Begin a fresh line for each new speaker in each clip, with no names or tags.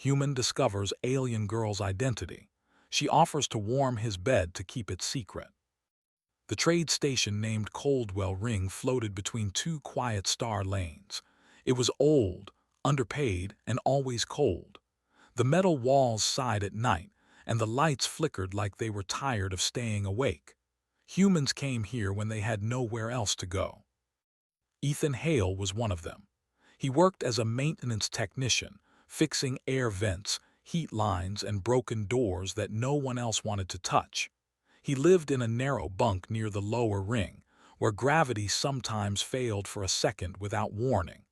Human discovers alien girl's identity. She offers to warm his bed to keep it secret. The trade station named Coldwell Ring floated between two quiet star lanes. It was old, underpaid, and always cold. The metal walls sighed at night, and the lights flickered like they were tired of staying awake. Humans came here when they had nowhere else to go. Ethan Hale was one of them. He worked as a maintenance technician, fixing air vents, heat lines, and broken doors that no one else wanted to touch. He lived in a narrow bunk near the lower ring, where gravity sometimes failed for a second without warning.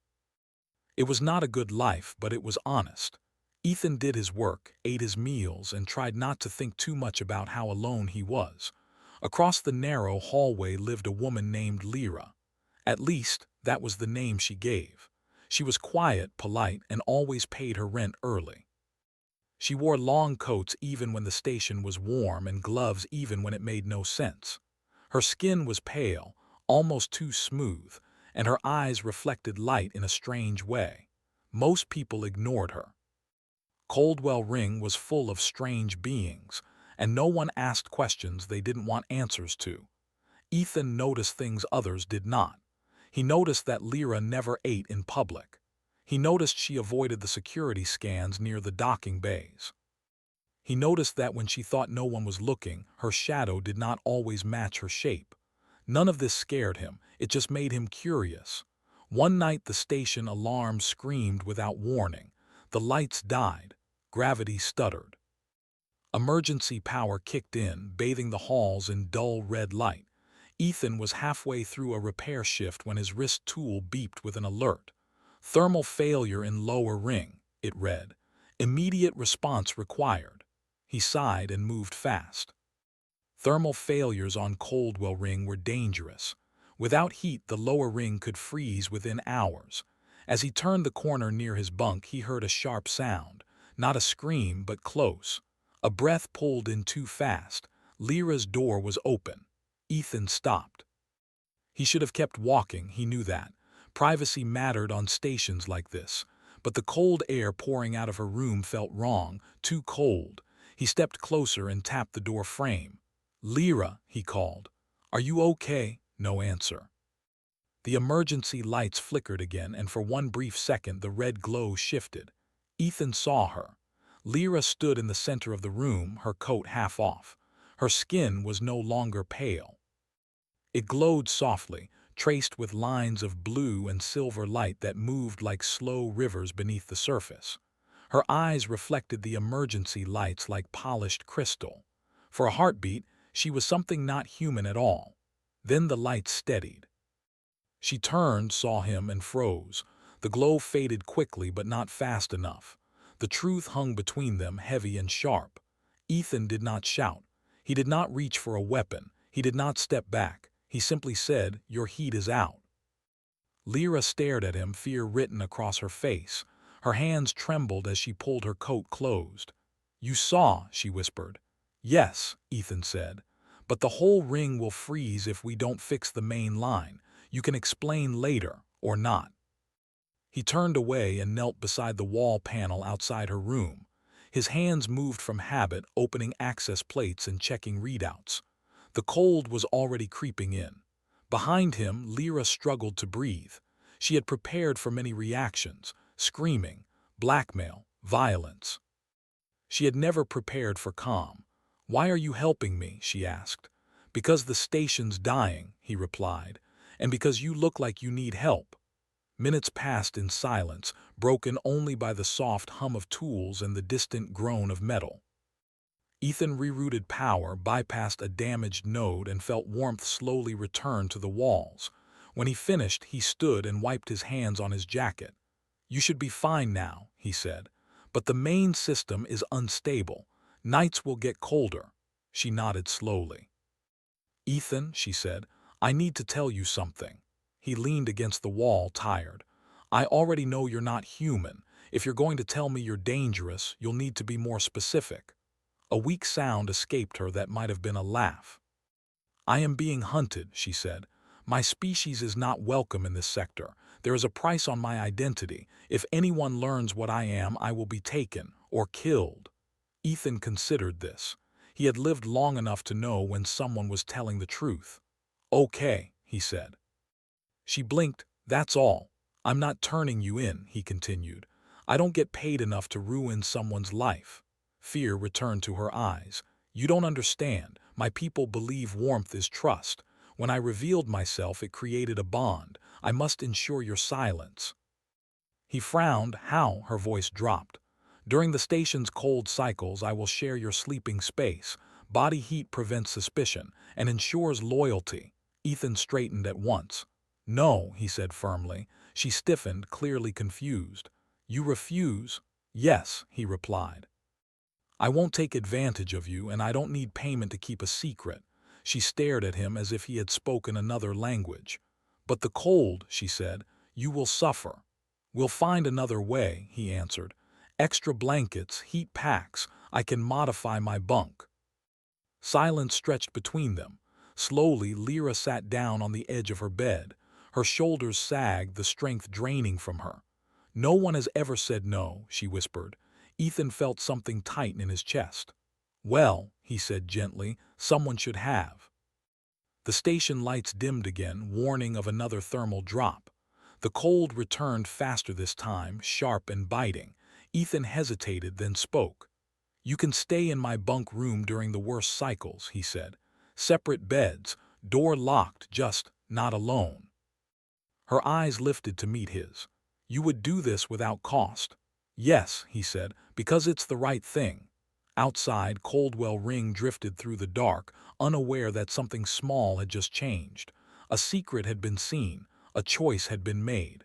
It was not a good life, but it was honest. Ethan did his work, ate his meals, and tried not to think too much about how alone he was. Across the narrow hallway lived a woman named Lyra. At least, that was the name she gave. She was quiet, polite, and always paid her rent early. She wore long coats even when the station was warm and gloves even when it made no sense. Her skin was pale, almost too smooth, and her eyes reflected light in a strange way. Most people ignored her. Coldwell Ring was full of strange beings, and no one asked questions they didn't want answers to. Ethan noticed things others did not. He noticed that Lyra never ate in public. He noticed she avoided the security scans near the docking bays. He noticed that when she thought no one was looking, her shadow did not always match her shape. None of this scared him, it just made him curious. One night the station alarm screamed without warning. The lights died. Gravity stuttered. Emergency power kicked in, bathing the halls in dull red light. Ethan was halfway through a repair shift when his wrist tool beeped with an alert. Thermal failure in lower ring, it read. Immediate response required. He sighed and moved fast. Thermal failures on Coldwell Ring were dangerous. Without heat, the lower ring could freeze within hours. As he turned the corner near his bunk, he heard a sharp sound. Not a scream, but close. A breath pulled in too fast. Lyra's door was open. Ethan stopped. He should have kept walking, he knew that. Privacy mattered on stations like this. But the cold air pouring out of her room felt wrong, too cold. He stepped closer and tapped the door frame. "Lyra," he called. "Are you okay?" No answer. The emergency lights flickered again, and for one brief second the red glow shifted. Ethan saw her. Lyra stood in the center of the room, her coat half off. Her skin was no longer pale. It glowed softly, traced with lines of blue and silver light that moved like slow rivers beneath the surface. Her eyes reflected the emergency lights like polished crystal. For a heartbeat, she was something not human at all. Then the lights steadied. She turned, saw him, and froze. The glow faded quickly, but not fast enough. The truth hung between them, heavy and sharp. Ethan did not shout. He did not reach for a weapon. He did not step back. He simply said, "Your heat is out." Lyra stared at him, fear written across her face. Her hands trembled as she pulled her coat closed. "You saw," she whispered. "Yes," Ethan said. "But the whole ring will freeze if we don't fix the main line. You can explain later, or not." He turned away and knelt beside the wall panel outside her room. His hands moved from habit, opening access plates and checking readouts. The cold was already creeping in. Behind him, Lyra struggled to breathe. She had prepared for many reactions: screaming, blackmail, violence. She had never prepared for calm. "Why are you helping me?" she asked. "Because the station's dying," he replied, "and because you look like you need help." Minutes passed in silence, broken only by the soft hum of tools and the distant groan of metal. Ethan rerouted power, bypassed a damaged node, and felt warmth slowly return to the walls. When he finished, he stood and wiped his hands on his jacket. "You should be fine now," he said. "But the main system is unstable. Nights will get colder." She nodded slowly. "Ethan," she said, "I need to tell you something." He leaned against the wall, tired. "I already know you're not human. If you're going to tell me you're dangerous, you'll need to be more specific." A weak sound escaped her that might have been a laugh. "I am being hunted," she said. "My species is not welcome in this sector. There is a price on my identity. If anyone learns what I am, I will be taken or killed. Ethan considered this. He had lived long enough to know when someone was telling the truth. Okay, he said. She blinked. That's all. I'm not turning you in, he continued. I don't get paid enough to ruin someone's life. Fear returned to her eyes. You don't understand. My people believe warmth is trust. When I revealed myself, it created a bond. I must ensure your silence. He frowned. How? Her voice dropped. During the station's cold cycles, I will share your sleeping space. Body heat prevents suspicion and ensures loyalty. Ethan straightened at once. No, he said firmly. She stiffened, clearly confused. You refuse? Yes, he replied. I won't take advantage of you, and I don't need payment to keep a secret. She stared at him as if he had spoken another language. But the cold, she said, you will suffer. We'll find another way, he answered. Extra blankets, heat packs, I can modify my bunk. Silence stretched between them. Slowly, Lyra sat down on the edge of her bed. Her shoulders sagged, the strength draining from her. No one has ever said no, she whispered. Ethan felt something tighten in his chest. Well, he said gently, someone should have. The station lights dimmed again, warning of another thermal drop. The cold returned faster this time, sharp and biting. Ethan hesitated, then spoke. You can stay in my bunk room during the worst cycles, he said. Separate beds, door locked, just not alone. Her eyes lifted to meet his. You would do this without cost. Yes, he said, because it's the right thing. Outside, Coldwell Ring drifted through the dark, unaware that something small had just changed. A secret had been seen, a choice had been made.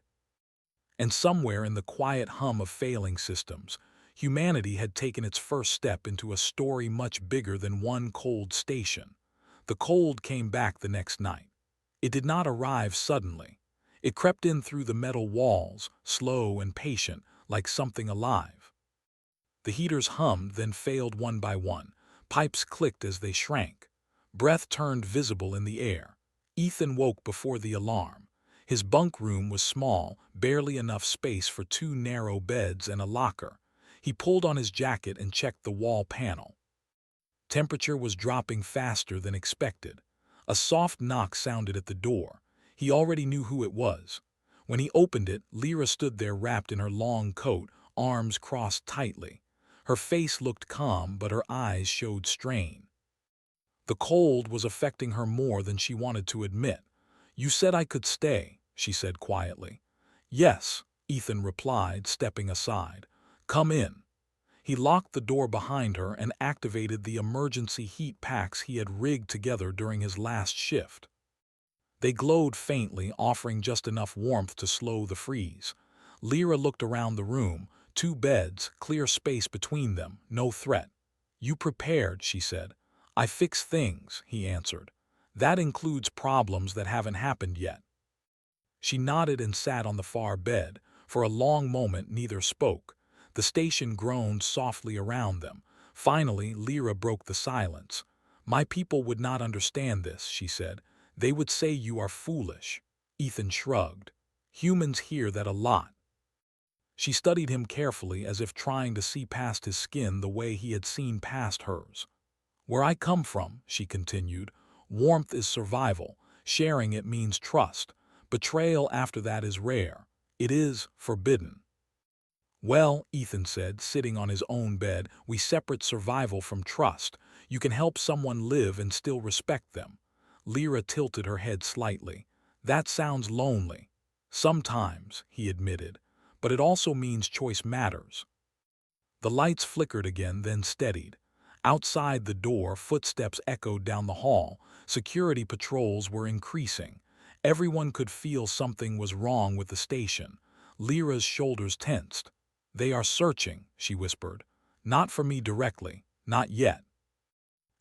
And somewhere in the quiet hum of failing systems, humanity had taken its first step into a story much bigger than one cold station. The cold came back the next night. It did not arrive suddenly. It crept in through the metal walls, slow and patient, like something alive. The heaters hummed, then failed one by one. Pipes clicked as they shrank. Breath turned visible in the air. Ethan woke before the alarm. His bunk room was small, barely enough space for 2 narrow beds and a locker. He pulled on his jacket and checked the wall panel. Temperature was dropping faster than expected. A soft knock sounded at the door. He already knew who it was. When he opened it, Lyra stood there wrapped in her long coat, arms crossed tightly. Her face looked calm, but her eyes showed strain. The cold was affecting her more than she wanted to admit. You said I could stay, she said quietly. Yes, Ethan replied, stepping aside. Come in. He locked the door behind her and activated the emergency heat packs he had rigged together during his last shift. They glowed faintly, offering just enough warmth to slow the freeze. Lyra looked around the room. 2 beds, clear space between them, no threat. You prepared, she said. I fix things, he answered. That includes problems that haven't happened yet. She nodded and sat on the far bed. For a long moment, neither spoke. The station groaned softly around them. Finally, Lyra broke the silence. My people would not understand this, she said. They would say you are foolish. Ethan shrugged. Humans hear that a lot. She studied him carefully, as if trying to see past his skin the way he had seen past hers. Where I come from, she continued, warmth is survival. Sharing it means trust. Betrayal after that is rare. It is forbidden. Well, Ethan said, sitting on his own bed, we separate survival from trust. You can help someone live and still respect them. Lyra tilted her head slightly. That sounds lonely. Sometimes, he admitted, but it also means choice matters. The lights flickered again, then steadied. Outside the door, footsteps echoed down the hall. Security patrols were increasing. Everyone could feel something was wrong with the station. Lyra's shoulders tensed. They are searching, she whispered. Not for me directly, not yet.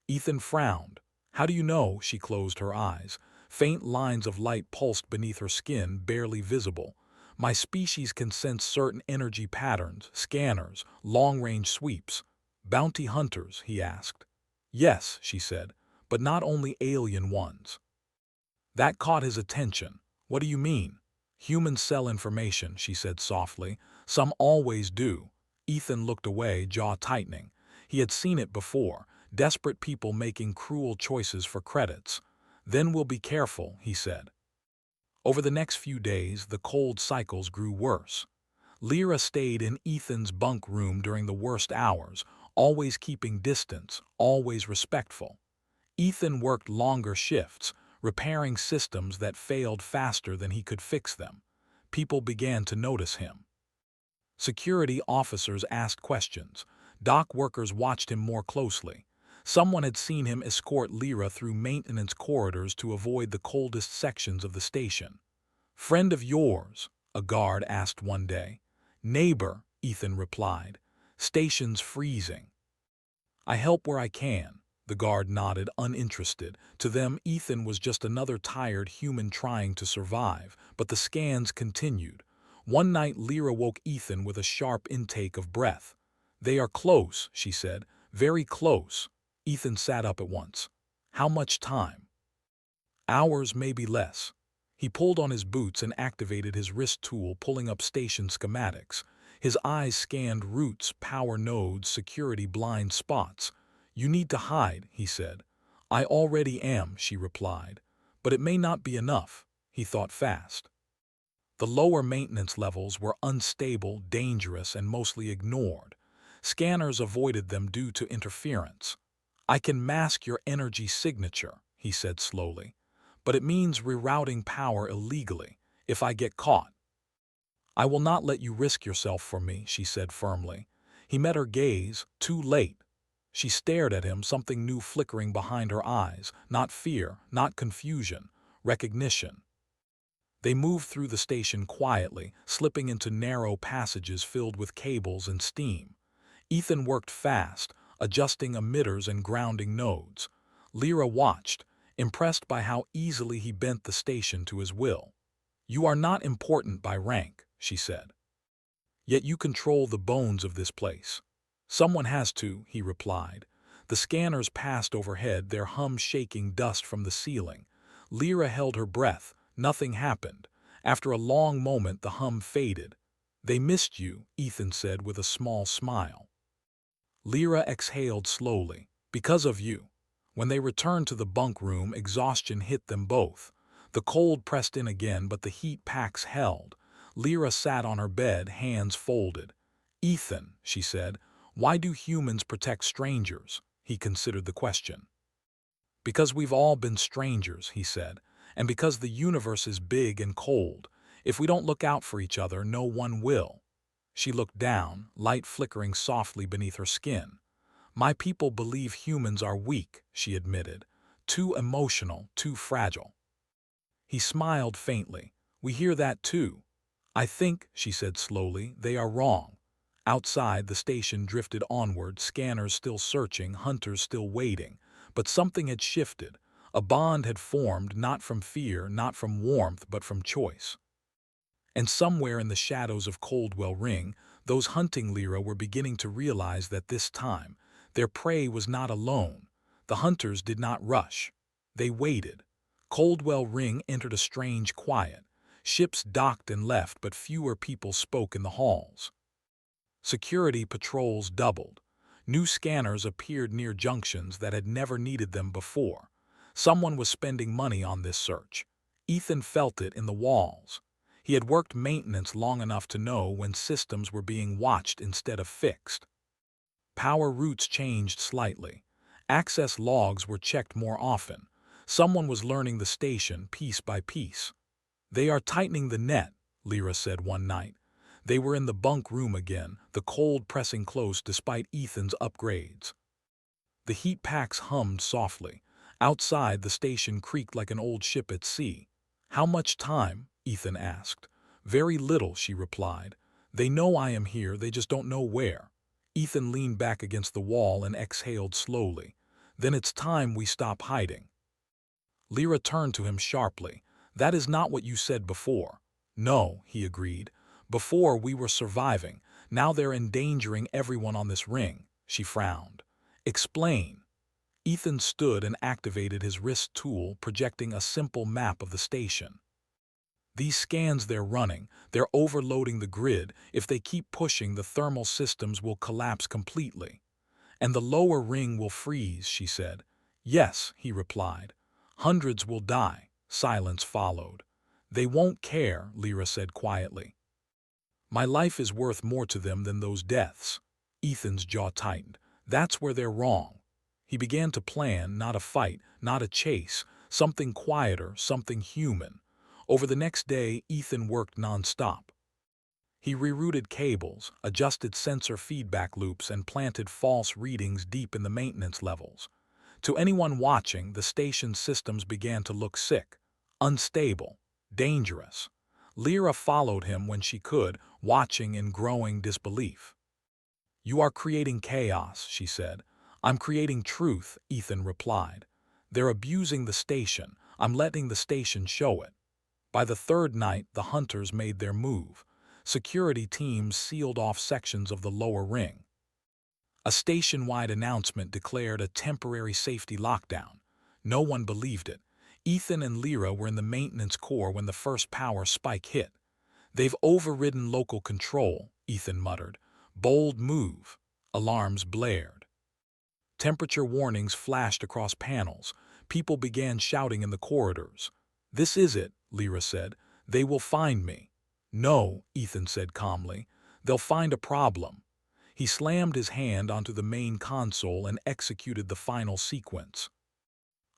Ethan frowned. How do you know? She closed her eyes. Faint lines of light pulsed beneath her skin, barely visible. My species can sense certain energy patterns, scanners, long-range sweeps. Bounty hunters, he asked. Yes, she said, but not only alien ones. That caught his attention. What do you mean? Humans sell information, she said softly. Some always do. Ethan looked away, jaw tightening. He had seen it before, desperate people making cruel choices for credits. Then we'll be careful, he said. Over the next few days, the cold cycles grew worse. Lyra stayed in Ethan's bunk room during the worst hours, always keeping distance, always respectful. Ethan worked longer shifts, repairing systems that failed faster than he could fix them. People began to notice him. Security officers asked questions. Dock workers watched him more closely. Someone had seen him escort Lyra through maintenance corridors to avoid the coldest sections of the station. "Friend of yours?" a guard asked one day. "Neighbor," Ethan replied. "Station's freezing." "I help where I can," the guard nodded, uninterested. To them, Ethan was just another tired human trying to survive, but the scans continued. One night, Lyra woke Ethan with a sharp intake of breath. "They are close," she said. "Very close." Ethan sat up at once. "How much time?" "Hours, maybe less." He pulled on his boots and activated his wrist tool, pulling up station schematics. His eyes scanned routes, power nodes, security blind spots. "You need to hide," he said. "I already am," she replied. "But it may not be enough." He thought fast. The lower maintenance levels were unstable, dangerous, and mostly ignored. Scanners avoided them due to interference. "I can mask your energy signature," he said slowly. "But it means rerouting power illegally, if I get caught." "I will not let you risk yourself for me," she said firmly. He met her gaze, too late. She stared at him, something new flickering behind her eyes, not fear, not confusion, recognition. They moved through the station quietly, slipping into narrow passages filled with cables and steam. Ethan worked fast, adjusting emitters and grounding nodes. Lyra watched, impressed by how easily he bent the station to his will. "You are not important by rank," she said. "Yet you control the bones of this place." "Someone has to," he replied. The scanners passed overhead, their hum shaking dust from the ceiling. Lyra held her breath. Nothing happened. After a long moment, the hum faded. "They missed you," Ethan said with a small smile. Lyra exhaled slowly. "Because of you." When they returned to the bunk room, exhaustion hit them both. The cold pressed in again, but the heat packs held. Lyra sat on her bed, hands folded. "Ethan," she said, "why do humans protect strangers?" He considered the question. "Because we've all been strangers," he said, "and because the universe is big and cold. If we don't look out for each other, no one will." She looked down, light flickering softly beneath her skin. "My people believe humans are weak," she admitted. "Too emotional, too fragile." He smiled faintly. "We hear that too." "I think," she said slowly, "they are wrong." Outside, the station drifted onward, scanners still searching, hunters still waiting. But something had shifted. A bond had formed, not from fear, not from warmth, but from choice. And somewhere in the shadows of Coldwell Ring, those hunting Lyra were beginning to realize that this time, their prey was not alone. The hunters did not rush. They waited. Coldwell Ring entered a strange quiet. Ships docked and left, but fewer people spoke in the halls. Security patrols doubled. New scanners appeared near junctions that had never needed them before. Someone was spending money on this search. Ethan felt it in the walls. He had worked maintenance long enough to know when systems were being watched instead of fixed. Power routes changed slightly. Access logs were checked more often. Someone was learning the station piece by piece. "They are tightening the net," Lyra said one night. They were in the bunk room again, the cold pressing close despite Ethan's upgrades. The heat packs hummed softly. Outside, the station creaked like an old ship at sea. "How much time?" Ethan asked. "Very little," she replied. "They know I am here, they just don't know where." Ethan leaned back against the wall and exhaled slowly. "Then it's time we stop hiding." Lyra turned to him sharply. "That is not what you said before." "No," he agreed. "Before we were surviving. Now they're endangering everyone on this ring." She frowned. "Explain." Ethan stood and activated his wrist tool, projecting a simple map of the station. These scans they're running, they're overloading the grid. If they keep pushing, the thermal systems will collapse completely. And the lower ring will freeze, she said. Yes, he replied. Hundreds will die. Silence followed. They won't care, Lyra said quietly. My life is worth more to them than those deaths. Ethan's jaw tightened. That's where they're wrong. He began to plan, not a fight, not a chase, something quieter, something human. Over the next day, Ethan worked nonstop. He rerouted cables, adjusted sensor feedback loops, and planted false readings deep in the maintenance levels. To anyone watching, the station's systems began to look sick, unstable, dangerous. Lyra followed him when she could, watching in growing disbelief. You are creating chaos, she said. I'm creating truth, Ethan replied. They're abusing the station. I'm letting the station show it. By the third night, the hunters made their move. Security teams sealed off sections of the lower ring. A station-wide announcement declared a temporary safety lockdown. No one believed it. Ethan and Lyra were in the maintenance core when the first power spike hit. They've overridden local control, Ethan muttered. Bold move. Alarms blared. Temperature warnings flashed across panels. People began shouting in the corridors. This is it, Lyra said. They will find me. No, Ethan said calmly. They'll find a problem. He slammed his hand onto the main console and executed the final sequence.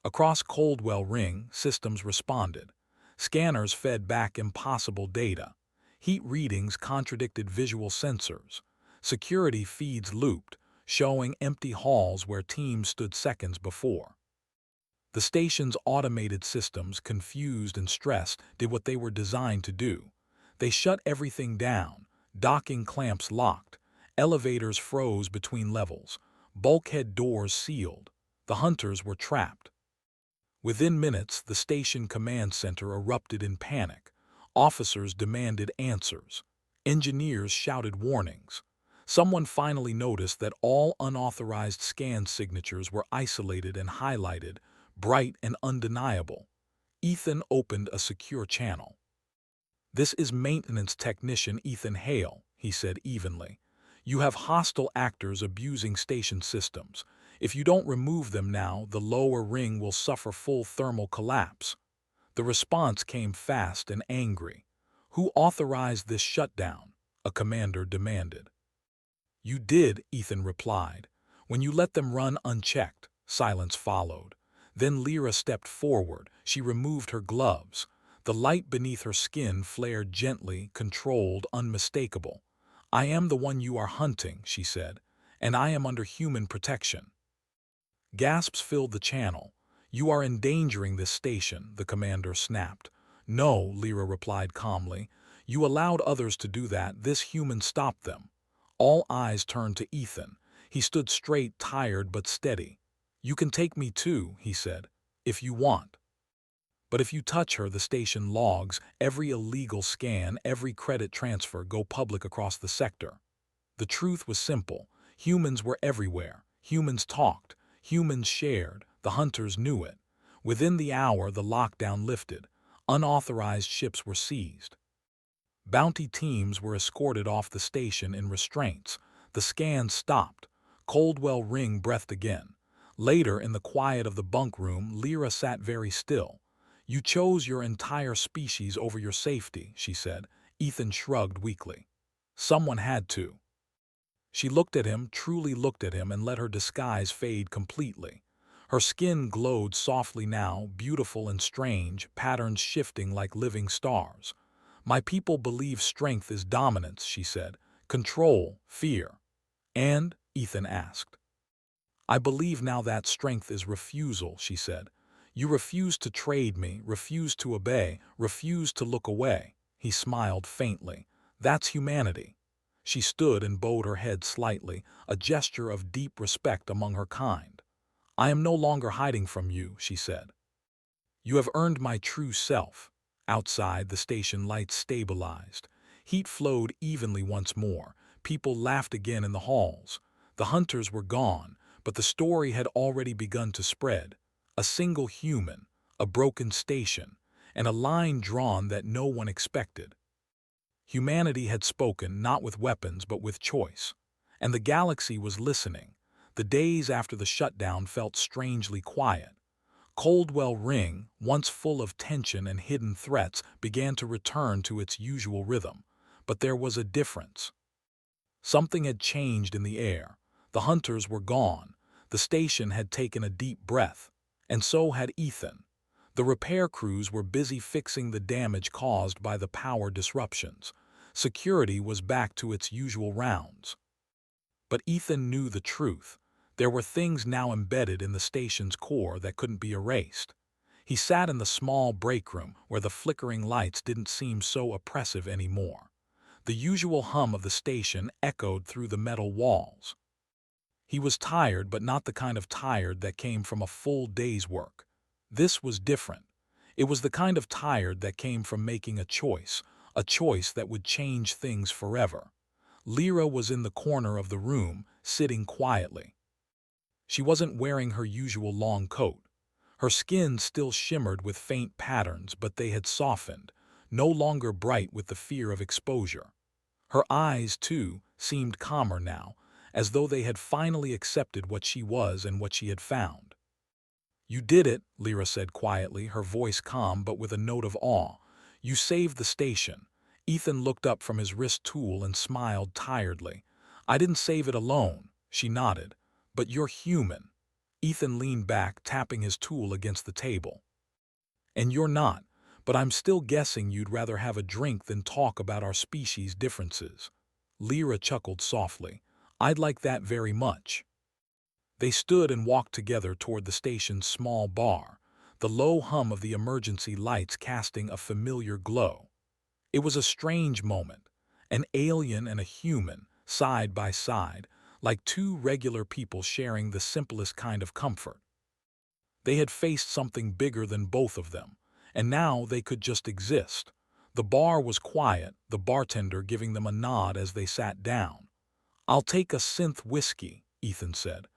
Across Coldwell Ring, systems responded. Scanners fed back impossible data. Heat readings contradicted visual sensors. Security feeds looped, showing empty halls where teams stood seconds before. The station's automated systems, confused and stressed, did what they were designed to do. They shut everything down. Docking clamps locked. Elevators froze between levels. Bulkhead doors sealed. The hunters were trapped. Within minutes, the station command center erupted in panic. Officers demanded answers. Engineers shouted warnings. Someone finally noticed that all unauthorized scan signatures were isolated and highlighted, bright and undeniable. Ethan opened a secure channel. This is maintenance technician Ethan Hale, he said evenly. You have hostile actors abusing station systems. If you don't remove them now, the lower ring will suffer full thermal collapse. The response came fast and angry. Who authorized this shutdown? A commander demanded. You did, Ethan replied. When you let them run unchecked, silence followed. Then Lyra stepped forward. She removed her gloves. The light beneath her skin flared gently, controlled, unmistakable. I am the one you are hunting, she said, and I am under human protection. Gasps filled the channel. You are endangering this station, the commander snapped. No, Lyra replied calmly. You allowed others to do that. This human stopped them. All eyes turned to Ethan. He stood straight, tired but steady. You can take me too, he said, if you want. But if you touch her, the station logs, every illegal scan, every credit transfer go public across the sector. The truth was simple. Humans were everywhere. Humans talked. Humans shared. The hunters knew it. Within the hour, the lockdown lifted. Unauthorized ships were seized. Bounty teams were escorted off the station in restraints. The scans stopped. Coldwell Ring breathed again. Later, in the quiet of the bunk room, Lyra sat very still. You chose your entire species over your safety, she said. Ethan shrugged weakly. Someone had to. She looked at him, truly looked at him, and let her disguise fade completely. Her skin glowed softly now, beautiful and strange, patterns shifting like living stars. My people believe strength is dominance, she said. Control, fear. And? Ethan asked. I believe now that strength is refusal, she said. You refuse to trade me, refuse to obey, refuse to look away. He smiled faintly. That's humanity. She stood and bowed her head slightly, a gesture of deep respect among her kind. I am no longer hiding from you, she said. You have earned my true self. Outside, the station lights stabilized. Heat flowed evenly once more. People laughed again in the halls. The hunters were gone, but the story had already begun to spread. A single human, a broken station, and a line drawn that no one expected. Humanity had spoken not with weapons but with choice, and the galaxy was listening. The days after the shutdown felt strangely quiet. Coldwell Ring, once full of tension and hidden threats, began to return to its usual rhythm. But there was a difference. Something had changed in the air. The hunters were gone. The station had taken a deep breath. And so had Ethan. The repair crews were busy fixing the damage caused by the power disruptions. Security was back to its usual rounds. But Ethan knew the truth. There were things now embedded in the station's core that couldn't be erased. He sat in the small break room where the flickering lights didn't seem so oppressive anymore. The usual hum of the station echoed through the metal walls. He was tired, but not the kind of tired that came from a full day's work. This was different. It was the kind of tired that came from making a choice that would change things forever. Lyra was in the corner of the room, sitting quietly. She wasn't wearing her usual long coat. Her skin still shimmered with faint patterns, but they had softened, no longer bright with the fear of exposure. Her eyes, too, seemed calmer now, as though they had finally accepted what she was and what she had found. "You did it," Lyra said quietly, her voice calm but with a note of awe. "You saved the station." Ethan looked up from his wrist tool and smiled tiredly. "I didn't save it alone," she nodded. "But you're human." Ethan leaned back, tapping his tool against the table. "And you're not, but I'm still guessing you'd rather have a drink than talk about our species' differences." Lyra chuckled softly. "I'd like that very much." They stood and walked together toward the station's small bar, the low hum of the emergency lights casting a familiar glow. It was a strange moment, an alien and a human, side by side, like two regular people sharing the simplest kind of comfort. They had faced something bigger than both of them, and now they could just exist. The bar was quiet, the bartender giving them a nod as they sat down. "I'll take a synth whiskey," Ethan said.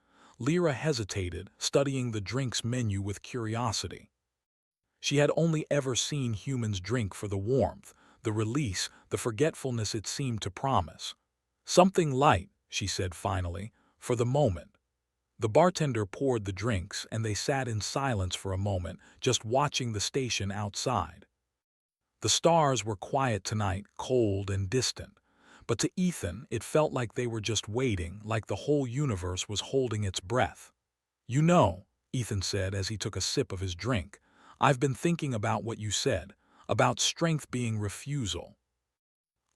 Lyra hesitated, studying the drink's menu with curiosity. She had only ever seen humans drink for the warmth, the release, the forgetfulness it seemed to promise. "Something light," she said finally, "for the moment." The bartender poured the drinks, and they sat in silence for a moment, just watching the station outside. The stars were quiet tonight, cold and distant. But to Ethan, it felt like they were just waiting, like the whole universe was holding its breath. "You know," Ethan said as he took a sip of his drink, "I've been thinking about what you said, about strength being refusal."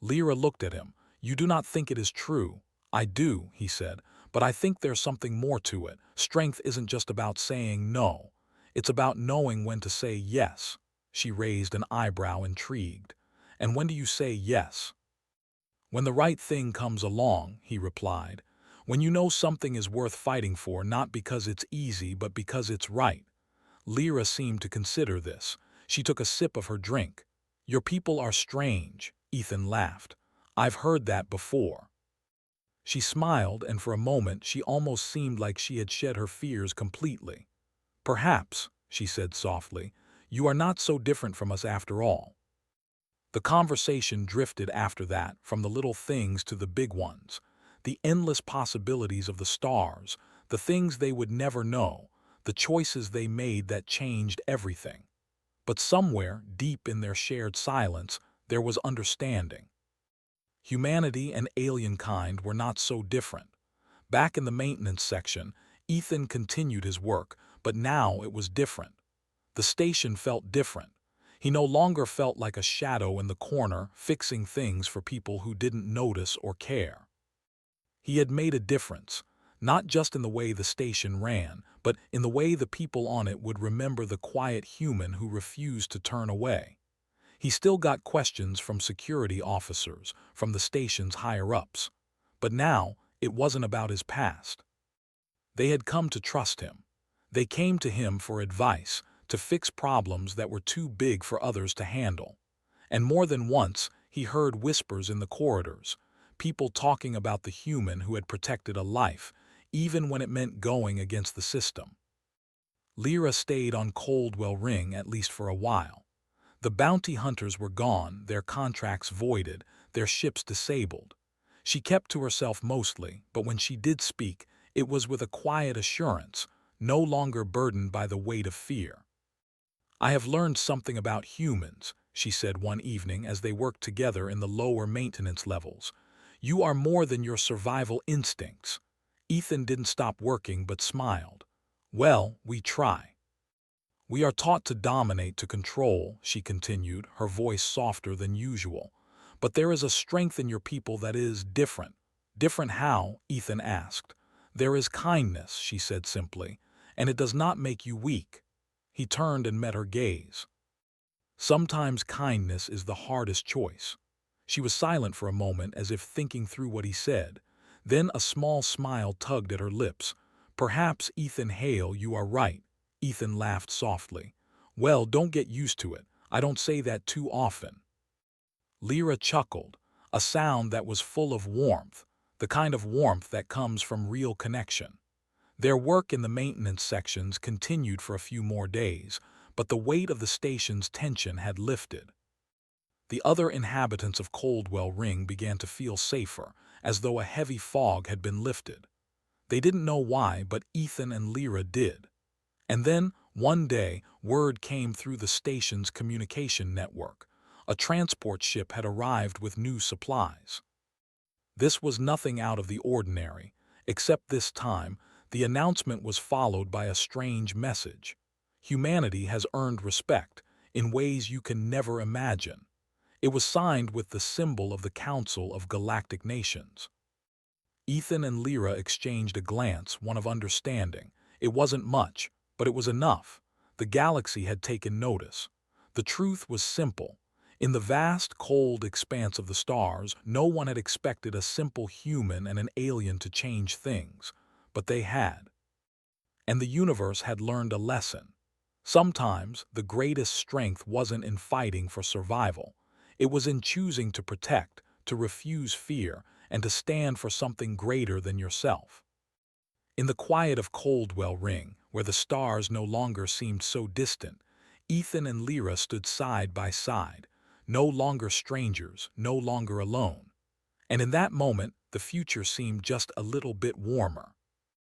Lyra looked at him. "You do not think it is true." "I do," he said, "but I think there's something more to it. Strength isn't just about saying no. It's about knowing when to say yes." She raised an eyebrow, intrigued. "And when do you say yes?" "When the right thing comes along," he replied. "When you know something is worth fighting for, not because it's easy, but because it's right." Lyra seemed to consider this. She took a sip of her drink. "Your people are strange," Ethan laughed. "I've heard that before." She smiled, and for a moment she almost seemed like she had shed her fears completely. "Perhaps," she said softly, "you are not so different from us after all." The conversation drifted after that, from the little things to the big ones. The endless possibilities of the stars, the things they would never know, the choices they made that changed everything. But somewhere, deep in their shared silence, there was understanding. Humanity and alienkind were not so different. Back in the maintenance section, Ethan continued his work, but now it was different. The station felt different. He no longer felt like a shadow in the corner, fixing things for people who didn't notice or care. He had made a difference, not just in the way the station ran, but in the way the people on it would remember the quiet human who refused to turn away. He still got questions from security officers, from the station's higher-ups. But now, it wasn't about his past. They had come to trust him. They came to him for advice, to fix problems that were too big for others to handle. And more than once, he heard whispers in the corridors, people talking about the human who had protected a life, even when it meant going against the system. Lyra stayed on Coldwell Ring at least for a while. The bounty hunters were gone, their contracts voided, their ships disabled. She kept to herself mostly, but when she did speak, it was with a quiet assurance, no longer burdened by the weight of fear. "I have learned something about humans," she said one evening as they worked together in the lower maintenance levels. "You are more than your survival instincts." Ethan didn't stop working but smiled. "Well, we try." "We are taught to dominate, to control," she continued, her voice softer than usual. "But there is a strength in your people that is different." "Different how?" Ethan asked. "There is kindness," she said simply, "and it does not make you weak." He turned and met her gaze. "Sometimes kindness is the hardest choice." She was silent for a moment as if thinking through what he said. Then a small smile tugged at her lips. "Perhaps, Ethan Hale, you are right." Ethan laughed softly. "Well, don't get used to it. I don't say that too often." Lyra chuckled, a sound that was full of warmth, the kind of warmth that comes from real connection. Their work in the maintenance sections continued for a few more days, but the weight of the station's tension had lifted. The other inhabitants of Coldwell Ring began to feel safer, as though a heavy fog had been lifted. They didn't know why, but Ethan and Lyra did. And then, one day, word came through the station's communication network. A transport ship had arrived with new supplies. This was nothing out of the ordinary, except this time, the announcement was followed by a strange message. "Humanity has earned respect in ways you can never imagine." It was signed with the symbol of the Council of Galactic Nations. Ethan and Lyra exchanged a glance, one of understanding. It wasn't much, but it was enough. The galaxy had taken notice. The truth was simple. In the vast, cold expanse of the stars, no one had expected a simple human and an alien to change things, but they had. And the universe had learned a lesson. Sometimes the greatest strength wasn't in fighting for survival. It was in choosing to protect, to refuse fear, and to stand for something greater than yourself. In the quiet of Coldwell Ring, where the stars no longer seemed so distant, Ethan and Lyra stood side by side, no longer strangers, no longer alone. And in that moment, the future seemed just a little bit warmer.